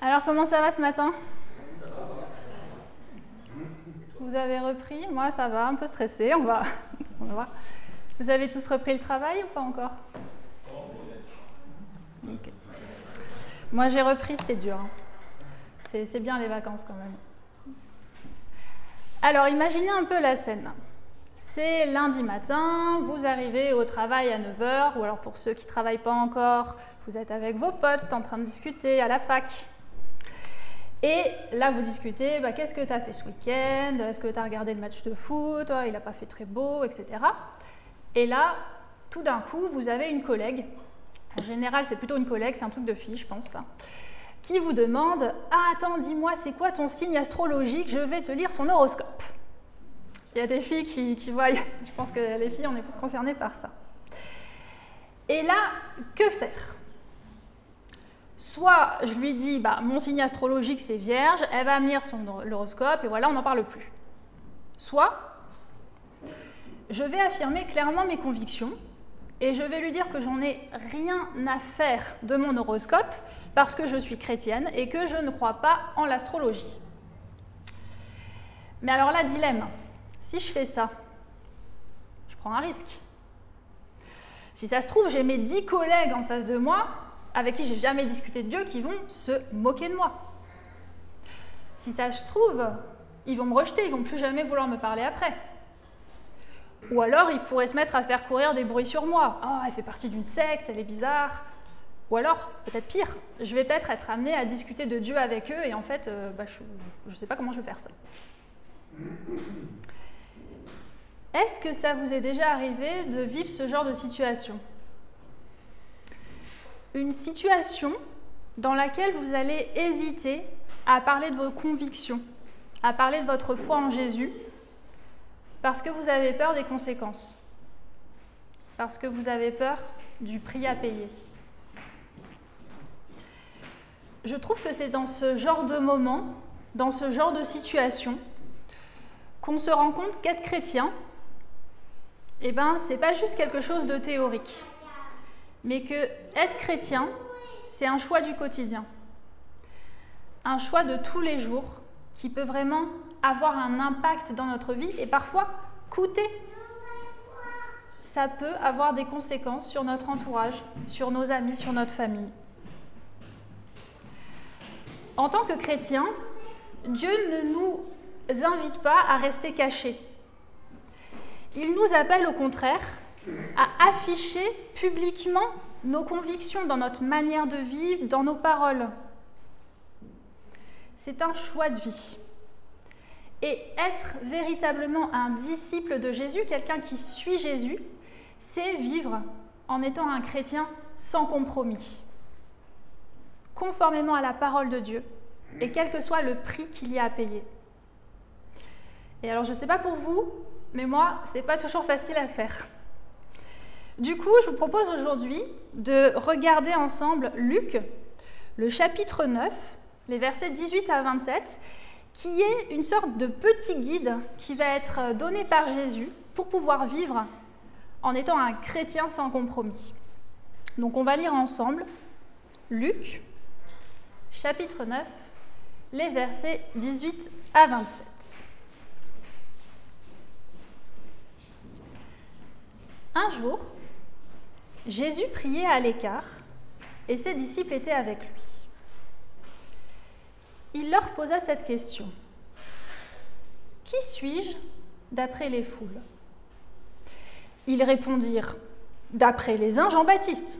Alors, comment ça va ce matin? Vous avez repris? Moi, ça va, un peu stressé, on va voir. Vous avez tous repris le travail ou pas encore? Okay. Moi, j'ai repris, c'était dur. Hein. C'est bien les vacances quand même. Alors, imaginez un peu la scène. C'est lundi matin, vous arrivez au travail à 9 h, ou alors pour ceux qui ne travaillent pas encore, vous êtes avec vos potes en train de discuter à la fac. Et là, vous discutez, qu'est-ce que tu as fait ce week-end? Est-ce que tu as regardé le match de foot? Il n'a pas fait très beau, etc. Et là, tout d'un coup, vous avez une collègue, en général, c'est plutôt une collègue, c'est un truc de fille, je pense, ça, qui vous demande « Ah, attends, dis-moi, c'est quoi ton signe astrologique? Je vais te lire ton horoscope. » Il y a des filles qui voient, je pense que les filles, on est plus concernées par ça. Et là, que faire? Soit je lui dis, mon signe astrologique c'est Vierge, elle va me lire l'horoscope et voilà, on n'en parle plus. Soit je vais affirmer clairement mes convictions et je vais lui dire que j'en ai rien à faire de mon horoscope parce que je suis chrétienne et que je ne crois pas en l'astrologie. Mais alors là, dilemme, si je fais ça, je prends un risque. Si ça se trouve, j'ai mes 10 collègues en face de moi avec qui j'ai jamais discuté de Dieu, qui vont se moquer de moi. Si ça se trouve, ils vont me rejeter, ils vont plus jamais vouloir me parler après. Ou alors, ils pourraient se mettre à faire courir des bruits sur moi. « Oh, elle fait partie d'une secte, elle est bizarre. » Ou alors, peut-être pire, je vais peut-être être amenée à discuter de Dieu avec eux et en fait, je ne sais pas comment je vais faire ça. Est-ce que ça vous est déjà arrivé de vivre ce genre de situation ? Une situation dans laquelle vous allez hésiter à parler de vos convictions, à parler de votre foi en Jésus, parce que vous avez peur des conséquences, parce que vous avez peur du prix à payer. Je trouve que c'est dans ce genre de moment, dans ce genre de situation, qu'on se rend compte qu'être chrétien, c'est pas juste quelque chose de théorique. Mais que être chrétien, c'est un choix du quotidien. Un choix de tous les jours qui peut vraiment avoir un impact dans notre vie et parfois coûter. Ça peut avoir des conséquences sur notre entourage, sur nos amis, sur notre famille. En tant que chrétien, Dieu ne nous invite pas à rester cachés. Il nous appelle au contraire à afficher publiquement nos convictions dans notre manière de vivre, dans nos paroles. C'est un choix de vie. Et être véritablement un disciple de Jésus, quelqu'un qui suit Jésus, c'est vivre en étant un chrétien sans compromis, conformément à la parole de Dieu, et quel que soit le prix qu'il y a à payer. Et alors, je ne sais pas pour vous, mais moi, ce n'est pas toujours facile à faire. Du coup, je vous propose aujourd'hui de regarder ensemble Luc, le chapitre 9, les versets 18 à 27, qui est une sorte de petit guide qui va être donné par Jésus pour pouvoir vivre en étant un chrétien sans compromis. Donc, on va lire ensemble Luc, chapitre 9, les versets 18 à 27. Un jour, Jésus priait à l'écart et ses disciples étaient avec lui. Il leur posa cette question. « Qui suis-je d'après les foules ?» Ils répondirent « D'après les uns, Jean-Baptiste.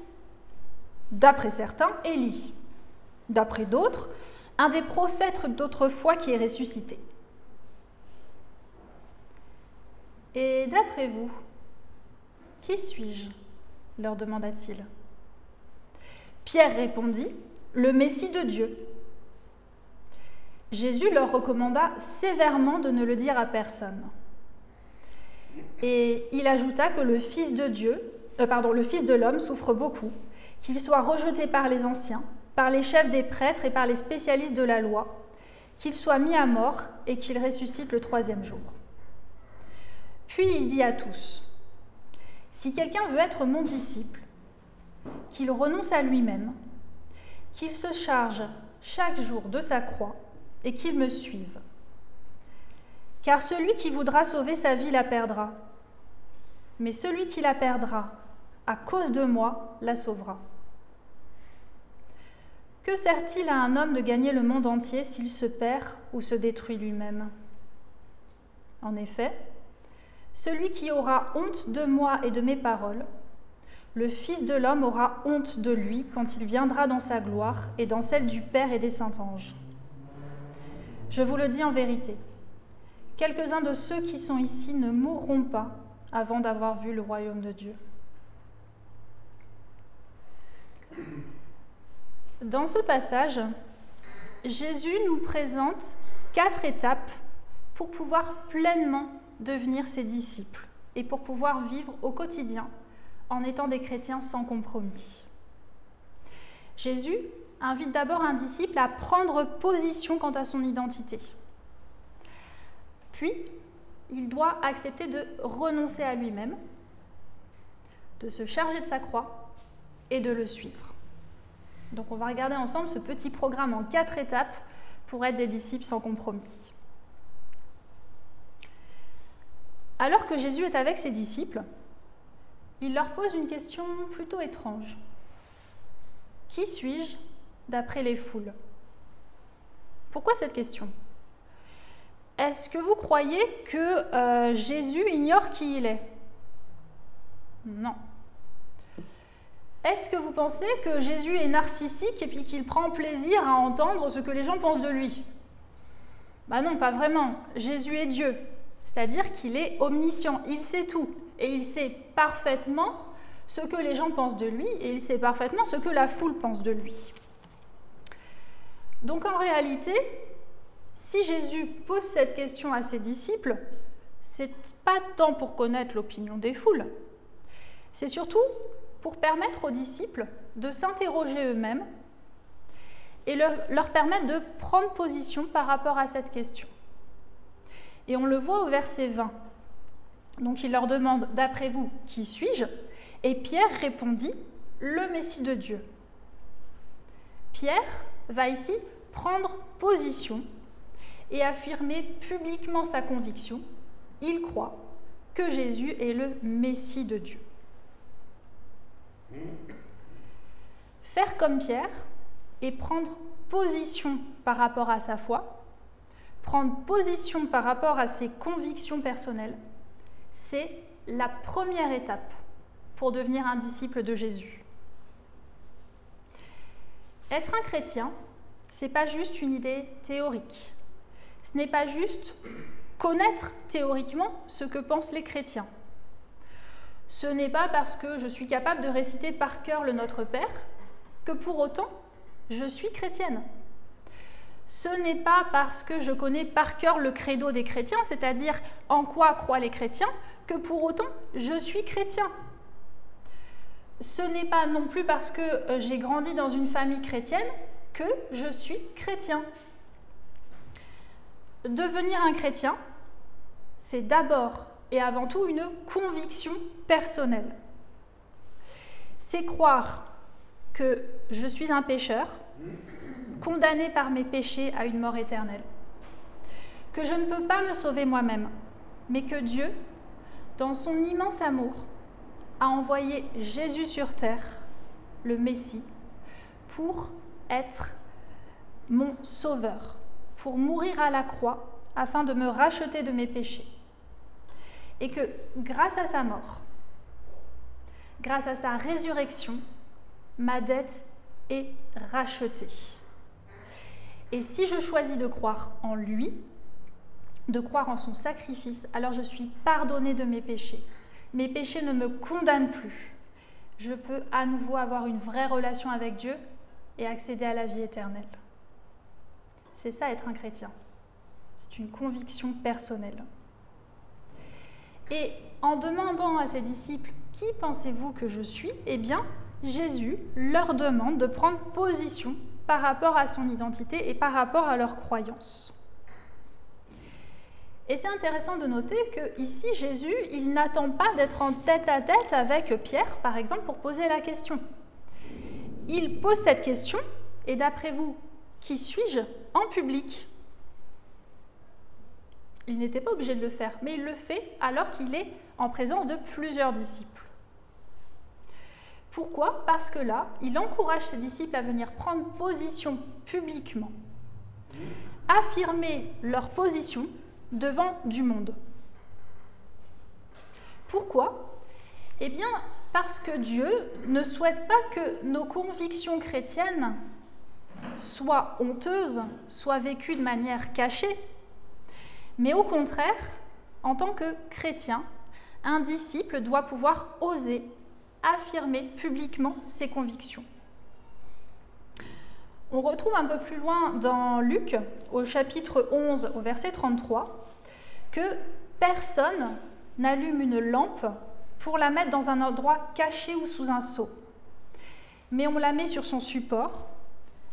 D'après certains, Élie. D'après d'autres, un des prophètes d'autrefois qui est ressuscité. Et d'après vous, qui suis-je ? Leur demanda-t-il. Pierre répondit, le Messie de Dieu. Jésus leur recommanda sévèrement de ne le dire à personne. Et il ajouta que le Fils de l'homme souffre beaucoup, qu'il soit rejeté par les anciens, par les chefs des prêtres et par les spécialistes de la loi, qu'il soit mis à mort et qu'il ressuscite le 3e jour. Puis il dit à tous, « Si quelqu'un veut être mon disciple, qu'il renonce à lui-même, qu'il se charge chaque jour de sa croix et qu'il me suive. Car celui qui voudra sauver sa vie la perdra, mais celui qui la perdra à cause de moi la sauvera. Que sert-il à un homme de gagner le monde entier s'il se perd ou se détruit lui-même? En effet, celui qui aura honte de moi et de mes paroles, le Fils de l'homme aura honte de lui quand il viendra dans sa gloire et dans celle du Père et des saints anges. Je vous le dis en vérité, quelques-uns de ceux qui sont ici ne mourront pas avant d'avoir vu le royaume de Dieu. Dans ce passage, Jésus nous présente 4 étapes pour pouvoir pleinement devenir ses disciples et pour pouvoir vivre au quotidien en étant des chrétiens sans compromis. Jésus invite d'abord un disciple à prendre position quant à son identité. Puis, il doit accepter de renoncer à lui-même, de se charger de sa croix et de le suivre. Donc on va regarder ensemble ce petit programme en 4 étapes pour être des disciples sans compromis. Alors que Jésus est avec ses disciples, il leur pose une question plutôt étrange. Qui suis-je d'après les foules? Pourquoi cette question? Est-ce que vous croyez que Jésus ignore qui il est? Non. Est-ce que vous pensez que Jésus est narcissique et puis qu'il prend plaisir à entendre ce que les gens pensent de lui? Ben non, pas vraiment. Jésus est Dieu, c'est-à-dire qu'il est omniscient, il sait tout. Et il sait parfaitement ce que les gens pensent de lui et il sait parfaitement ce que la foule pense de lui. Donc en réalité, si Jésus pose cette question à ses disciples, c'est pas tant pour connaître l'opinion des foules, c'est surtout pour permettre aux disciples de s'interroger eux-mêmes et leur permettre de prendre position par rapport à cette question. Et on le voit au verset 20. Donc il leur demande, d'après vous, qui suis-je? Et Pierre répondit, le Messie de Dieu. Pierre va ici prendre position et affirmer publiquement sa conviction. Il croit que Jésus est le Messie de Dieu. Faire comme Pierre et prendre position par rapport à sa foi, prendre position par rapport à ses convictions personnelles, c'est la première étape pour devenir un disciple de Jésus. Être un chrétien, ce n'est pas juste une idée théorique. Ce n'est pas juste connaître théoriquement ce que pensent les chrétiens. Ce n'est pas parce que je suis capable de réciter par cœur le Notre Père que pour autant je suis chrétienne. Ce n'est pas parce que je connais par cœur le credo des chrétiens, c'est-à-dire en quoi croient les chrétiens, que pour autant je suis chrétien. Ce n'est pas non plus parce que j'ai grandi dans une famille chrétienne que je suis chrétien. Devenir un chrétien, c'est d'abord et avant tout une conviction personnelle. C'est croire que je suis un pécheur, condamné par mes péchés à une mort éternelle, que je ne peux pas me sauver moi-même, mais que Dieu, dans son immense amour, a envoyé Jésus sur terre, le Messie, pour être mon sauveur, pour mourir à la croix, afin de me racheter de mes péchés. Et que grâce à sa mort, grâce à sa résurrection, ma dette est rachetée. Et si je choisis de croire en lui, de croire en son sacrifice, alors je suis pardonnée de mes péchés. Mes péchés ne me condamnent plus. Je peux à nouveau avoir une vraie relation avec Dieu et accéder à la vie éternelle. C'est ça être un chrétien. C'est une conviction personnelle. Et en demandant à ses disciples « Qui pensez-vous que je suis ?» Eh bien, Jésus leur demande de prendre position par rapport à son identité et par rapport à leurs croyances. Et c'est intéressant de noter qu'ici, Jésus, il n'attend pas d'être en tête-à-tête avec Pierre, par exemple, pour poser la question. Il pose cette question, et d'après vous, qui suis-je en public? Il n'était pas obligé de le faire, mais il le fait alors qu'il est en présence de plusieurs disciples. Pourquoi? Parce que là, il encourage ses disciples à venir prendre position publiquement, affirmer leur position devant du monde. Pourquoi? Eh bien, parce que Dieu ne souhaite pas que nos convictions chrétiennes soient honteuses, soient vécues de manière cachée, mais au contraire, en tant que chrétien, un disciple doit pouvoir oser affirmer publiquement ses convictions. On retrouve un peu plus loin dans Luc, au chapitre 11, au verset 33, que personne n'allume une lampe pour la mettre dans un endroit caché ou sous un seau, mais on la met sur son support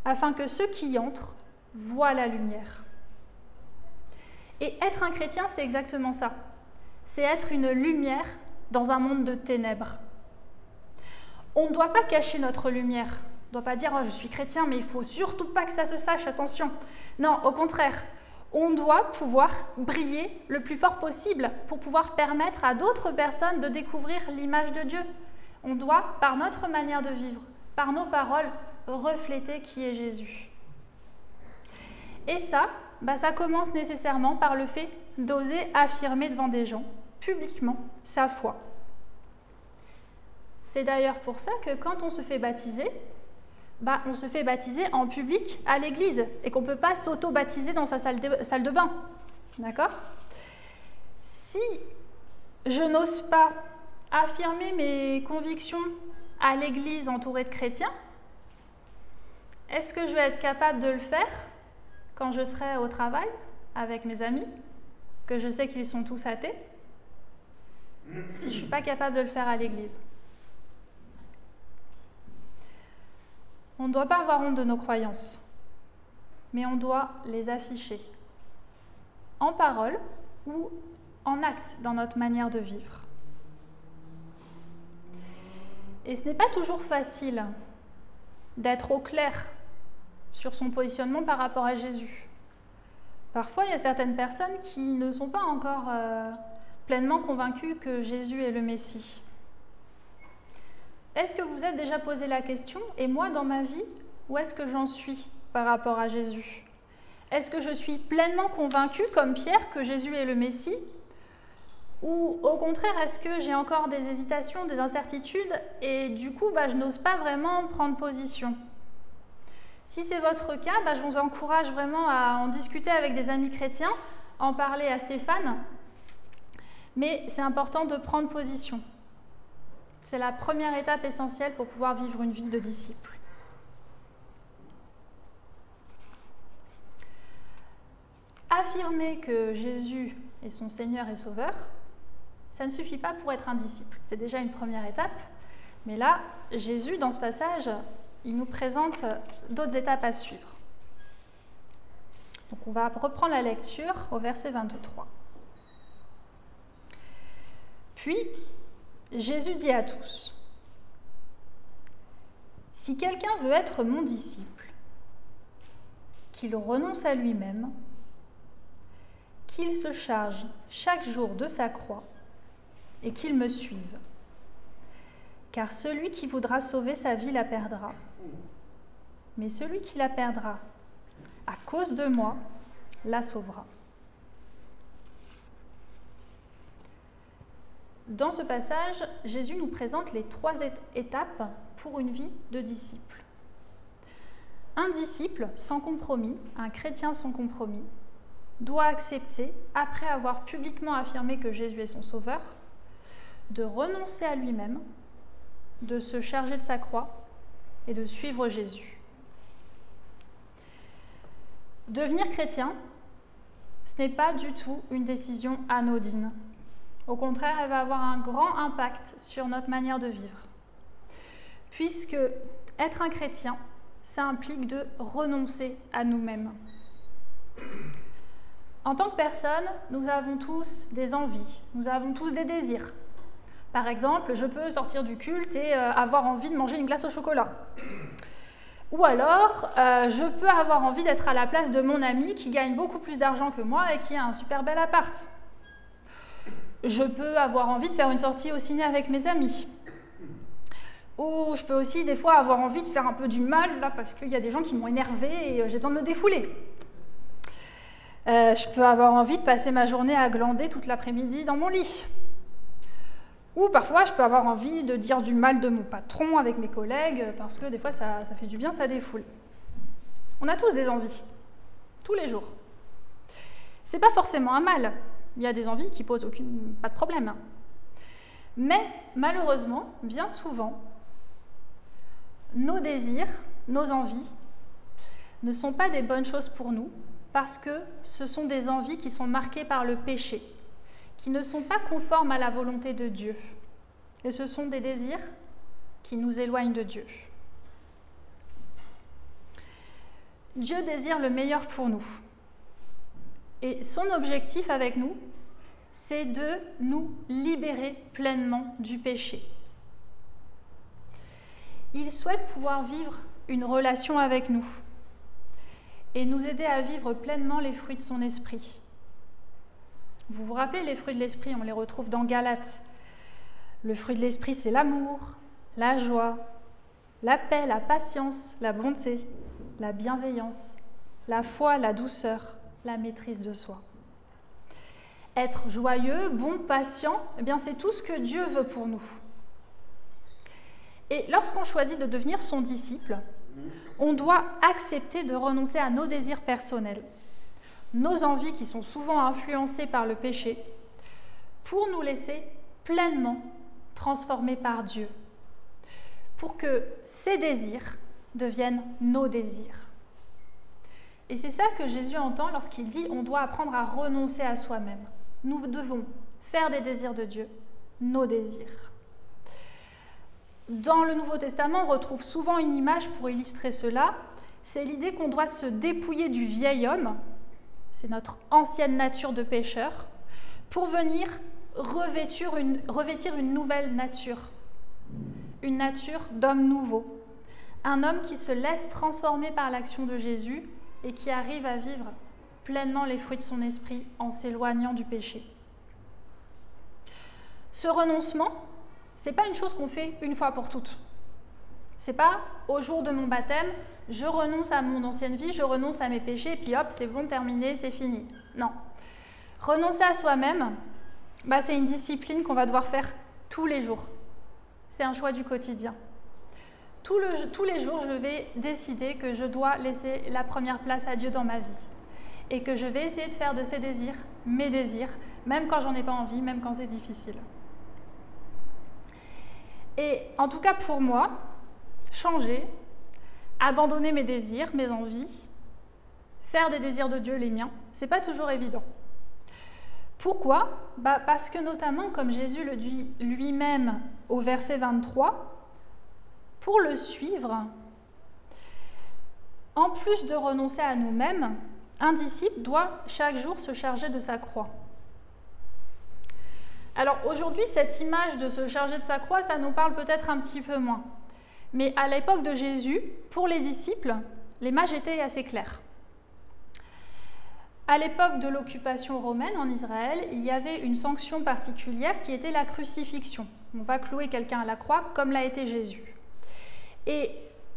afin que ceux qui y entrent voient la lumière. Et être un chrétien, c'est exactement ça. C'est être une lumière dans un monde de ténèbres. On ne doit pas cacher notre lumière. On ne doit pas dire « Oh, je suis chrétien, mais il ne faut surtout pas que ça se sache, attention ». Non, au contraire, on doit pouvoir briller le plus fort possible pour pouvoir permettre à d'autres personnes de découvrir l'image de Dieu. On doit, par notre manière de vivre, par nos paroles, refléter qui est Jésus. Et ça, ça commence nécessairement par le fait d'oser affirmer devant des gens, publiquement, sa foi. C'est d'ailleurs pour ça que quand on se fait baptiser, on se fait baptiser en public à l'église et qu'on ne peut pas s'auto-baptiser dans sa salle de bain. D'accord? Si je n'ose pas affirmer mes convictions à l'église entourée de chrétiens, est-ce que je vais être capable de le faire quand je serai au travail avec mes amis, que je sais qu'ils sont tous athées, si je ne suis pas capable de le faire à l'église? On ne doit pas avoir honte de nos croyances, mais on doit les afficher, en parole ou en acte dans notre manière de vivre. Et ce n'est pas toujours facile d'être au clair sur son positionnement par rapport à Jésus. Parfois, il y a certaines personnes qui ne sont pas encore pleinement convaincues que Jésus est le Messie. Est-ce que vous vous êtes déjà posé la question, et moi dans ma vie, où est-ce que j'en suis par rapport à Jésus? Est-ce que je suis pleinement convaincue, comme Pierre, que Jésus est le Messie? Ou au contraire, est-ce que j'ai encore des hésitations, des incertitudes, et du coup, je n'ose pas vraiment prendre position? Si c'est votre cas, je vous encourage vraiment à en discuter avec des amis chrétiens, en parler à Stéphane, mais c'est important de prendre position. C'est la première étape essentielle pour pouvoir vivre une vie de disciple. Affirmer que Jésus est son Seigneur et Sauveur, ça ne suffit pas pour être un disciple. C'est déjà une première étape, mais là, Jésus, dans ce passage, il nous présente d'autres étapes à suivre. Donc on va reprendre la lecture au verset 23. Puis, Jésus dit à tous, « Si quelqu'un veut être mon disciple, qu'il renonce à lui-même, qu'il se charge chaque jour de sa croix et qu'il me suive. Car celui qui voudra sauver sa vie la perdra, mais celui qui la perdra à cause de moi la sauvera. » Dans ce passage, Jésus nous présente les 3 étapes pour une vie de disciple. Un disciple sans compromis, un chrétien sans compromis, doit accepter, après avoir publiquement affirmé que Jésus est son sauveur, de renoncer à lui-même, de se charger de sa croix et de suivre Jésus. Devenir chrétien, ce n'est pas du tout une décision anodine. Au contraire, elle va avoir un grand impact sur notre manière de vivre. Puisque être un chrétien, ça implique de renoncer à nous-mêmes. En tant que personne, nous avons tous des envies, nous avons tous des désirs. Par exemple, je peux sortir du culte et avoir envie de manger une glace au chocolat. Ou alors, je peux avoir envie d'être à la place de mon ami qui gagne beaucoup plus d'argent que moi et qui a un super bel appart. Je peux avoir envie de faire une sortie au ciné avec mes amis. Ou je peux aussi des fois avoir envie de faire un peu du mal, là, parce qu'il y a des gens qui m'ont énervée et j'ai besoin de me défouler. Je peux avoir envie de passer ma journée à glander toute l'après-midi dans mon lit. Ou parfois, je peux avoir envie de dire du mal de mon patron avec mes collègues, parce que des fois, ça fait du bien, ça défoule. On a tous des envies, tous les jours. C'est pas forcément un mal. Il y a des envies qui posent pas de problème. Mais malheureusement, bien souvent, nos désirs, nos envies, ne sont pas des bonnes choses pour nous, parce que ce sont des envies qui sont marquées par le péché, qui ne sont pas conformes à la volonté de Dieu. Et ce sont des désirs qui nous éloignent de Dieu. Dieu désire le meilleur pour nous. Et son objectif avec nous, c'est de nous libérer pleinement du péché. Il souhaite pouvoir vivre une relation avec nous et nous aider à vivre pleinement les fruits de son esprit. Vous vous rappelez, les fruits de l'esprit, on les retrouve dans Galates. Le fruit de l'esprit, c'est l'amour, la joie, la paix, la patience, la bonté, la bienveillance, la foi, la douceur, la maîtrise de soi. Être joyeux, bon, patient, eh bien, c'est tout ce que Dieu veut pour nous. Et lorsqu'on choisit de devenir son disciple, on doit accepter de renoncer à nos désirs personnels, nos envies qui sont souvent influencées par le péché, pour nous laisser pleinement transformés par Dieu, pour que ces désirs deviennent nos désirs. Et c'est ça que Jésus entend lorsqu'il dit on doit apprendre à renoncer à soi-même. Nous devons faire des désirs de Dieu, nos désirs. Dans le Nouveau Testament, on retrouve souvent une image pour illustrer cela. C'est l'idée qu'on doit se dépouiller du vieil homme, c'est notre ancienne nature de pécheur, pour venir revêtir une nouvelle nature, une nature d'homme nouveau, un homme qui se laisse transformer par l'action de Jésus et qui arrive à vivre pleinement les fruits de son esprit en s'éloignant du péché. Ce renoncement, ce n'est pas une chose qu'on fait une fois pour toutes. Ce n'est pas au jour de mon baptême, je renonce à mon ancienne vie, je renonce à mes péchés, et puis hop, c'est bon, terminé, c'est fini. Non. Renoncer à soi-même, c'est une discipline qu'on va devoir faire tous les jours. C'est un choix du quotidien. Tous les jours, je vais décider que je dois laisser la première place à Dieu dans ma vie et que je vais essayer de faire de ses désirs mes désirs, même quand j'en ai pas envie, même quand c'est difficile. Et en tout cas pour moi, changer, abandonner mes désirs, mes envies, faire des désirs de Dieu les miens, c'est pas toujours évident. Pourquoi ? Parce que notamment, comme Jésus le dit lui-même au verset 23, pour le suivre, en plus de renoncer à nous-mêmes, un disciple doit chaque jour se charger de sa croix. Alors aujourd'hui, cette image de se charger de sa croix, ça nous parle peut-être un petit peu moins. Mais à l'époque de Jésus, pour les disciples, l'image était assez claire. À l'époque de l'occupation romaine en Israël, il y avait une sanction particulière qui était la crucifixion. On va clouer quelqu'un à la croix comme l'a été Jésus. Et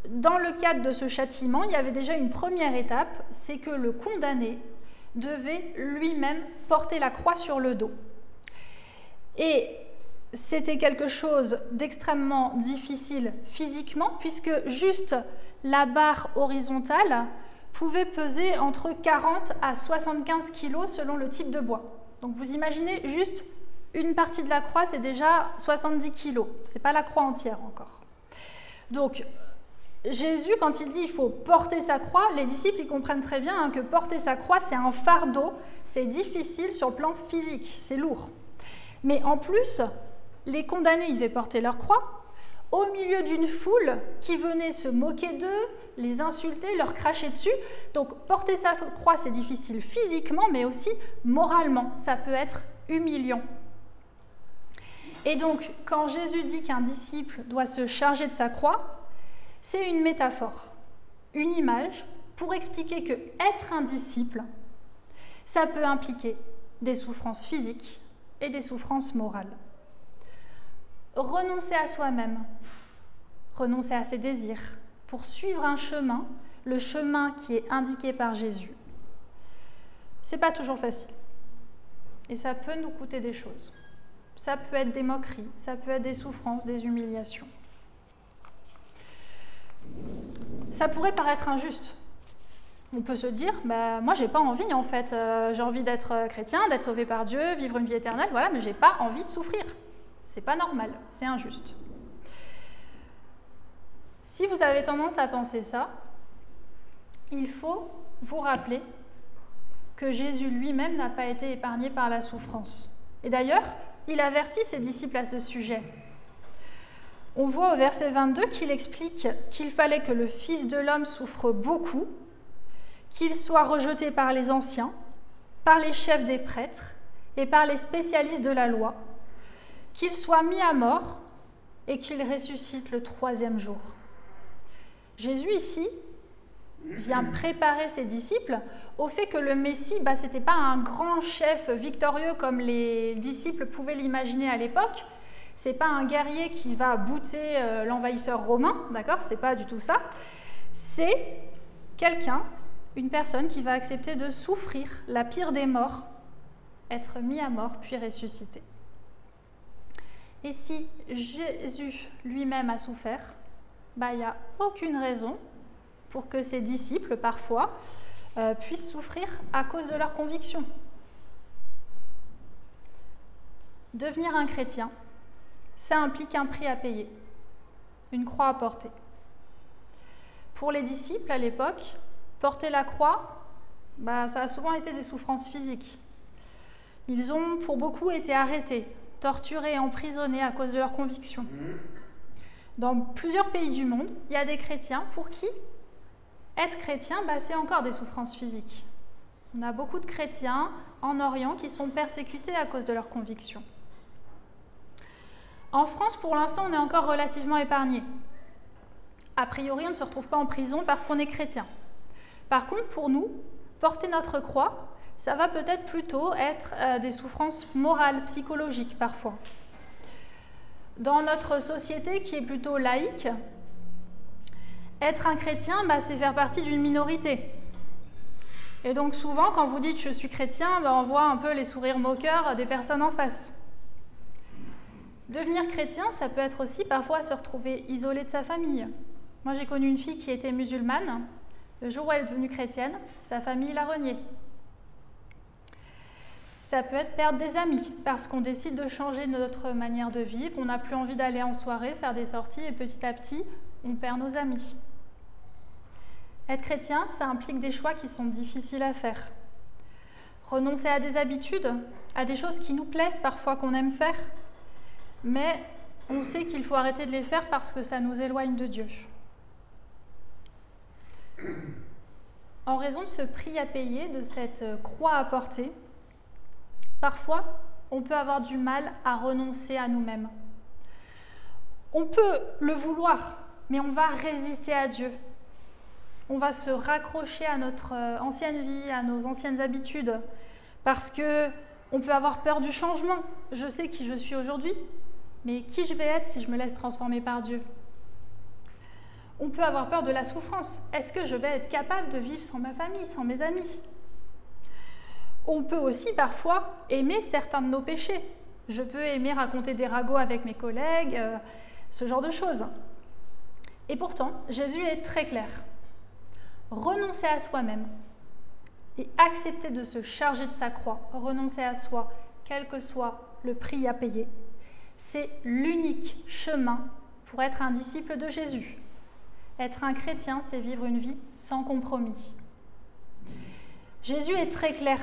dans le cadre de ce châtiment, il y avait déjà une première étape, c'est que le condamné devait lui-même porter la croix sur le dos. Et c'était quelque chose d'extrêmement difficile physiquement, puisque juste la barre horizontale pouvait peser entre 40 à 75 kg selon le type de bois. Donc vous imaginez, juste une partie de la croix, c'est déjà 70 kg. Ce n'est pas la croix entière encore. Donc, Jésus, quand il dit qu'il faut porter sa croix, les disciples ils comprennent très bien que porter sa croix, c'est un fardeau, c'est difficile sur le plan physique, c'est lourd. Mais en plus, les condamnés, ils devaient porter leur croix au milieu d'une foule qui venait se moquer d'eux, les insulter, leur cracher dessus. Donc, porter sa croix, c'est difficile physiquement, mais aussi moralement. Ça peut être humiliant. Et donc, quand Jésus dit qu'un disciple doit se charger de sa croix, c'est une métaphore. une image pour expliquer que être un disciple, ça peut impliquer des souffrances physiques et des souffrances morales. Renoncer à soi-même, renoncer à ses désirs, pour suivre un chemin, le chemin qui est indiqué par Jésus. C'est pas toujours facile. Et ça peut nous coûter des choses. Ça peut être des moqueries, ça peut être des souffrances, des humiliations. Ça pourrait paraître injuste. On peut se dire, moi j'ai pas envie en fait, j'ai envie d'être chrétien, d'être sauvé par Dieu, vivre une vie éternelle, voilà, mais j'ai pas envie de souffrir. C'est pas normal, c'est injuste. Si vous avez tendance à penser ça, il faut vous rappeler que Jésus lui-même n'a pas été épargné par la souffrance. Et d'ailleurs, il avertit ses disciples à ce sujet. On voit au verset 22 qu'il explique qu'il fallait que le Fils de l'homme souffre beaucoup, qu'il soit rejeté par les anciens, par les chefs des prêtres et par les spécialistes de la loi, qu'il soit mis à mort et qu'il ressuscite le 3e jour. Jésus ici vient préparer ses disciples au fait que le Messie, ce n'était pas un grand chef victorieux comme les disciples pouvaient l'imaginer à l'époque. Ce n'est pas un guerrier qui va bouter l'envahisseur romain, d'accord? Ce n'est pas du tout ça. C'est quelqu'un, une personne qui va accepter de souffrir la pire des morts, être mis à mort puis ressusciter. Et si Jésus lui-même a souffert, il n'y a aucune raison pour que ses disciples, parfois, puissent souffrir à cause de leurs convictions. Devenir un chrétien, ça implique un prix à payer, une croix à porter. Pour les disciples à l'époque, porter la croix, ça a souvent été des souffrances physiques. Ils ont, pour beaucoup, été arrêtés, torturés et emprisonnés à cause de leurs convictions. Dans plusieurs pays du monde, il y a des chrétiens pour qui être chrétien, c'est encore des souffrances physiques. On a beaucoup de chrétiens en Orient qui sont persécutés à cause de leurs convictions. En France, pour l'instant, on est encore relativement épargné. A priori, on ne se retrouve pas en prison parce qu'on est chrétien. Par contre, pour nous, porter notre croix, ça va peut-être plutôt être des souffrances morales, psychologiques parfois. Dans notre société qui est plutôt laïque, être un chrétien, c'est faire partie d'une minorité. Et donc souvent, quand vous dites « je suis chrétien », on voit un peu les sourires moqueurs des personnes en face. Devenir chrétien, ça peut être aussi parfois se retrouver isolé de sa famille. Moi, j'ai connu une fille qui était musulmane. Le jour où elle est devenue chrétienne, sa famille l'a reniée. Ça peut être perdre des amis, parce qu'on décide de changer notre manière de vivre, on n'a plus envie d'aller en soirée, faire des sorties, et petit à petit, on perd nos amis. Être chrétien, ça implique des choix qui sont difficiles à faire. Renoncer à des habitudes, à des choses qui nous plaisent parfois, qu'on aime faire, mais on sait qu'il faut arrêter de les faire parce que ça nous éloigne de Dieu. En raison de ce prix à payer, de cette croix à porter, parfois, on peut avoir du mal à renoncer à nous-mêmes. On peut le vouloir, mais on va résister à Dieu. On va se raccrocher à notre ancienne vie, à nos anciennes habitudes, parce qu'on peut avoir peur du changement. Je sais qui je suis aujourd'hui, mais qui je vais être si je me laisse transformer par Dieu? On peut avoir peur de la souffrance. Est-ce que je vais être capable de vivre sans ma famille, sans mes amis? On peut aussi parfois aimer certains de nos péchés. Je peux aimer raconter des ragots avec mes collègues, ce genre de choses. Et pourtant, Jésus est très clair. Renoncer à soi-même et accepter de se charger de sa croix, renoncer à soi, quel que soit le prix à payer, c'est l'unique chemin pour être un disciple de Jésus. Être un chrétien, c'est vivre une vie sans compromis. Jésus est très clair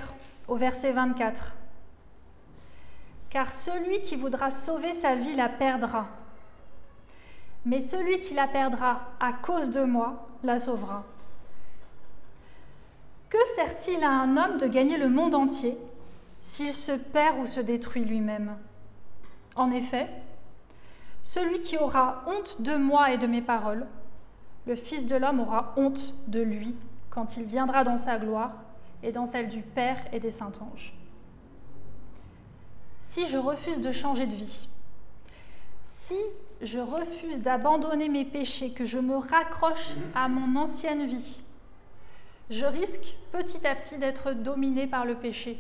au verset 24. « Car celui qui voudra sauver sa vie la perdra, mais celui qui la perdra à cause de moi la sauvera. Que sert-il à un homme de gagner le monde entier s'il se perd ou se détruit lui-même? En effet, celui qui aura honte de moi et de mes paroles le Fils de l'homme aura honte de lui quand il viendra dans sa gloire et dans celle du Père et des saints anges. Si je refuse de changer de vie, si je refuse d'abandonner mes péchés, que je me raccroche à mon ancienne vie, je risque petit à petit d'être dominé par le péché.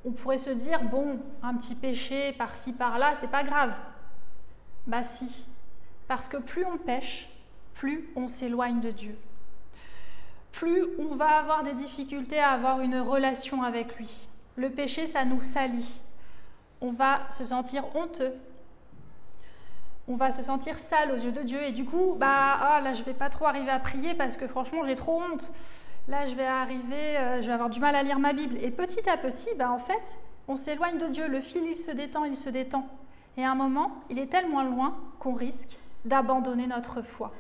On pourrait se dire, bon, un petit péché par-ci, par-là, c'est pas grave. Bah si, parce que plus on pêche, plus on s'éloigne de Dieu. Plus on va avoir des difficultés à avoir une relation avec lui. Le péché, ça nous salit. On va se sentir honteux. On va se sentir sale aux yeux de Dieu. Et du coup, là, je ne vais pas trop arriver à prier parce que franchement, j'ai trop honte. Là, je vais avoir du mal à lire ma Bible. Et petit à petit, en fait, on s'éloigne de Dieu. Le fil, il se détend, il se détend. Et à un moment, il est tellement loin qu'on risque d'abandonner notre foi.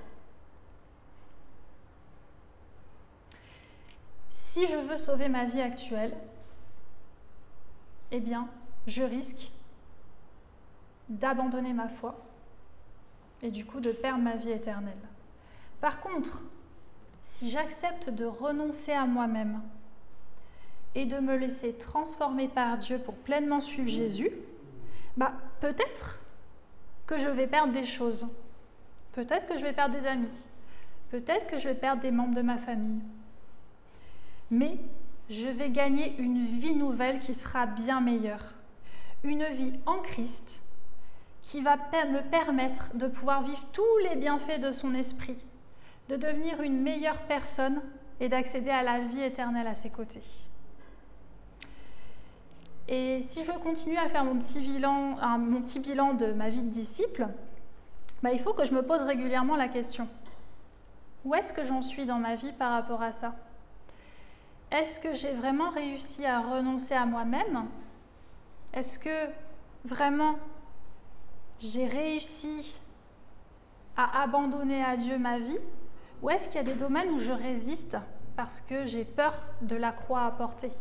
Si je veux sauver ma vie actuelle, eh bien, je risque d'abandonner ma foi et du coup de perdre ma vie éternelle. Par contre, si j'accepte de renoncer à moi-même et de me laisser transformer par Dieu pour pleinement suivre Jésus, peut-être que je vais perdre des choses. Peut-être que je vais perdre des amis. Peut-être que je vais perdre des membres de ma famille. Mais je vais gagner une vie nouvelle qui sera bien meilleure. Une vie en Christ qui va me permettre de pouvoir vivre tous les bienfaits de son esprit, de devenir une meilleure personne et d'accéder à la vie éternelle à ses côtés. Et si je veux continuer à faire mon petit bilan de ma vie de disciple, il faut que je me pose régulièrement la question. Où est-ce que j'en suis dans ma vie par rapport à ça ? Est-ce que j'ai vraiment réussi à renoncer à moi-même ? Est-ce que vraiment j'ai réussi à abandonner à Dieu ma vie ? Ou est-ce qu'il y a des domaines où je résiste parce que j'ai peur de la croix à porter ?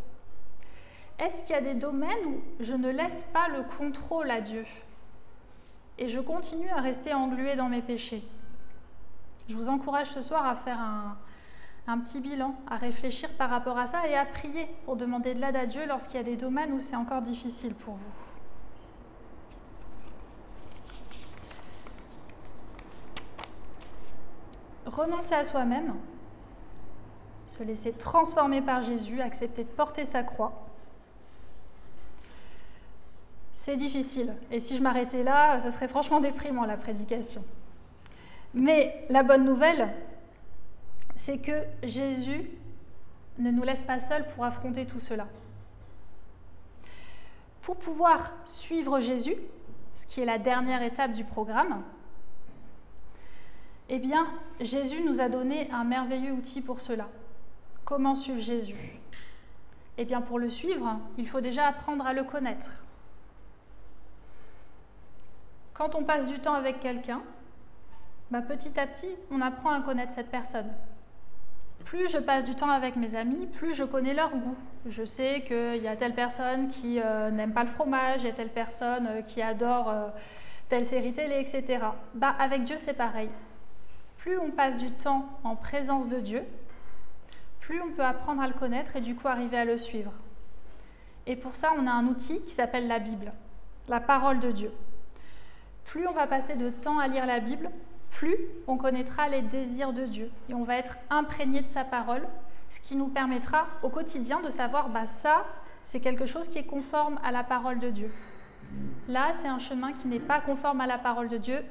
Est-ce qu'il y a des domaines où je ne laisse pas le contrôle à Dieu et je continue à rester engluée dans mes péchés ? Je vous encourage ce soir à faire un petit bilan, à réfléchir par rapport à ça et à prier pour demander de l'aide à Dieu lorsqu'il y a des domaines où c'est encore difficile pour vous. Renoncer à soi-même, se laisser transformer par Jésus, accepter de porter sa croix, c'est difficile. Et si je m'arrêtais là, ça serait franchement déprimant la prédication. Mais la bonne nouvelle, c'est que Jésus ne nous laisse pas seuls pour affronter tout cela. Pour pouvoir suivre Jésus, ce qui est la dernière étape du programme, eh bien, Jésus nous a donné un merveilleux outil pour cela. Comment suivre Jésus ? Eh bien, pour le suivre, il faut déjà apprendre à le connaître. Quand on passe du temps avec quelqu'un, petit à petit, on apprend à connaître cette personne. Plus je passe du temps avec mes amis, plus je connais leur goût. Je sais qu'il y a telle personne qui n'aime pas le fromage, il y a telle personne qui adore telle série télé, etc. Avec Dieu, c'est pareil. Plus on passe du temps en présence de Dieu, plus on peut apprendre à le connaître et du coup arriver à le suivre. Et pour ça, on a un outil qui s'appelle la Bible, la parole de Dieu. Plus on va passer de temps à lire la Bible, plus on connaîtra les désirs de Dieu et on va être imprégné de sa parole, ce qui nous permettra au quotidien de savoir ça, c'est quelque chose qui est conforme à la parole de Dieu. Là, c'est un chemin qui n'est pas conforme à la parole de Dieu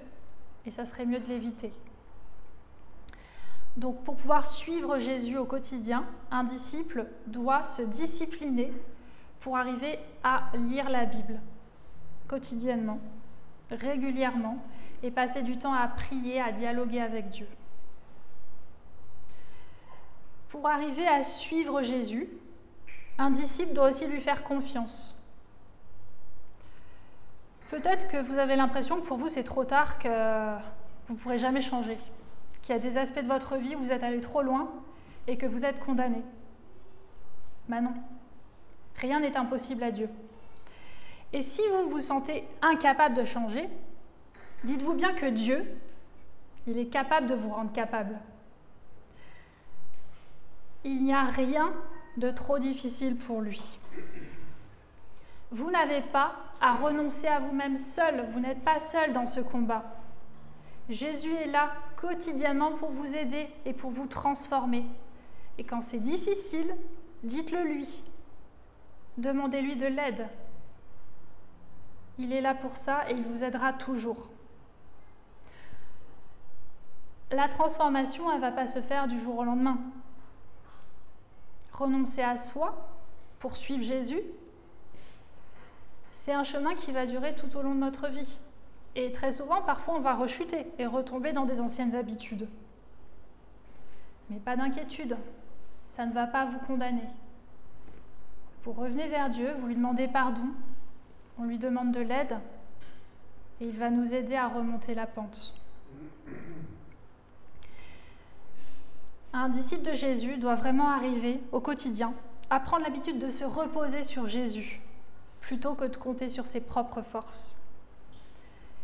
et ça serait mieux de l'éviter. Donc, pour pouvoir suivre Jésus au quotidien, un disciple doit se discipliner pour arriver à lire la Bible quotidiennement, régulièrement, et passer du temps à prier, à dialoguer avec Dieu. Pour arriver à suivre Jésus, un disciple doit aussi lui faire confiance. Peut-être que vous avez l'impression que pour vous, c'est trop tard, que vous ne pourrez jamais changer, qu'il y a des aspects de votre vie où vous êtes allé trop loin et que vous êtes condamné. Non, rien n'est impossible à Dieu. Et si vous vous sentez incapable de changer, dites-vous bien que Dieu, Il est capable de vous rendre capable. Il n'y a rien de trop difficile pour lui. Vous n'avez pas à renoncer à vous-même seul. Vous n'êtes pas seul dans ce combat. Jésus est là quotidiennement pour vous aider et pour vous transformer. Et quand c'est difficile, dites-le lui. Demandez-lui de l'aide. Il est là pour ça et il vous aidera toujours. La transformation, elle ne va pas se faire du jour au lendemain. Renoncer à soi pour suivre Jésus, c'est un chemin qui va durer tout au long de notre vie. Et très souvent, parfois, on va rechuter et retomber dans des anciennes habitudes. Mais pas d'inquiétude, ça ne va pas vous condamner. Vous revenez vers Dieu, vous lui demandez pardon, on lui demande de l'aide et il va nous aider à remonter la pente. Un disciple de Jésus doit vraiment arriver au quotidien à prendre l'habitude de se reposer sur Jésus plutôt que de compter sur ses propres forces.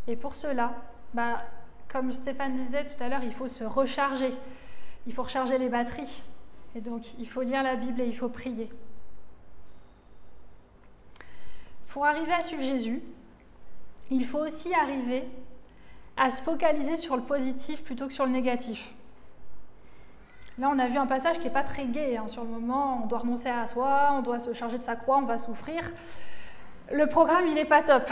Et pour cela, comme Stéphane disait tout à l'heure, il faut se recharger. Il faut recharger les batteries. Et donc, il faut lire la Bible et il faut prier. Pour arriver à suivre Jésus, il faut aussi arriver à se focaliser sur le positif plutôt que sur le négatif. Là, on a vu un passage qui n'est pas très gai. Sur le moment, on doit renoncer à soi, on doit se charger de sa croix, on va souffrir. Le programme, il n'est pas top.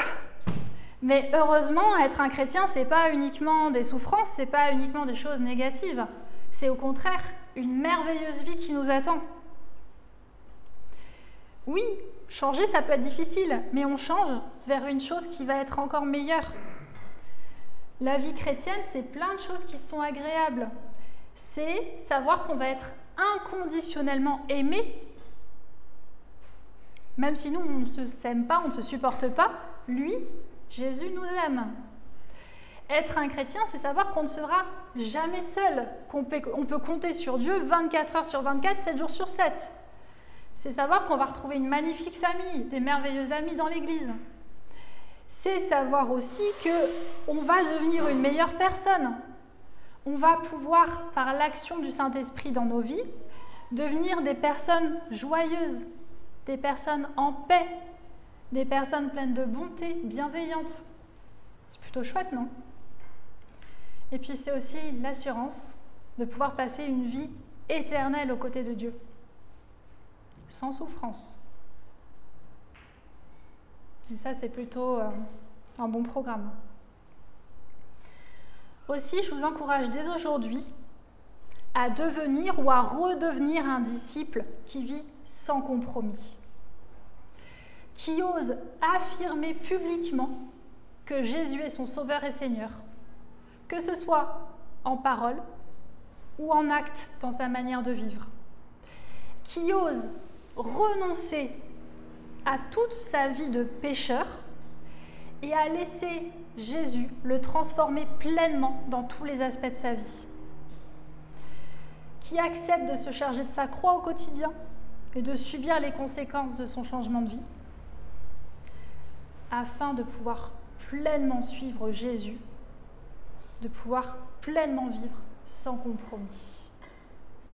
Mais heureusement, être un chrétien, ce n'est pas uniquement des souffrances, ce n'est pas uniquement des choses négatives. C'est au contraire une merveilleuse vie qui nous attend. Oui, changer, ça peut être difficile, mais on change vers une chose qui va être encore meilleure. La vie chrétienne, c'est plein de choses qui sont agréables. C'est savoir qu'on va être inconditionnellement aimé. Même si nous, on ne s'aime pas, on ne se supporte pas, lui, Jésus nous aime. Être un chrétien, c'est savoir qu'on ne sera jamais seul, qu'on peut compter sur Dieu 24 heures sur 24, 7 jours sur 7. C'est savoir qu'on va retrouver une magnifique famille, des merveilleux amis dans l'Église. C'est savoir aussi qu'on va devenir une meilleure personne. On va pouvoir, par l'action du Saint-Esprit dans nos vies, devenir des personnes joyeuses, des personnes en paix, des personnes pleines de bonté, bienveillantes. C'est plutôt chouette, non? Et puis c'est aussi l'assurance de pouvoir passer une vie éternelle aux côtés de Dieu, sans souffrance. Et ça, c'est plutôt un bon programme. Aussi, je vous encourage dès aujourd'hui à devenir ou à redevenir un disciple qui vit sans compromis, qui ose affirmer publiquement que Jésus est son Sauveur et Seigneur, que ce soit en parole ou en acte dans sa manière de vivre, qui ose renoncer à toute sa vie de pécheur et à laisser Jésus le transformer pleinement dans tous les aspects de sa vie, qui accepte de se charger de sa croix au quotidien et de subir les conséquences de son changement de vie, afin de pouvoir pleinement suivre Jésus, de pouvoir pleinement vivre sans compromis.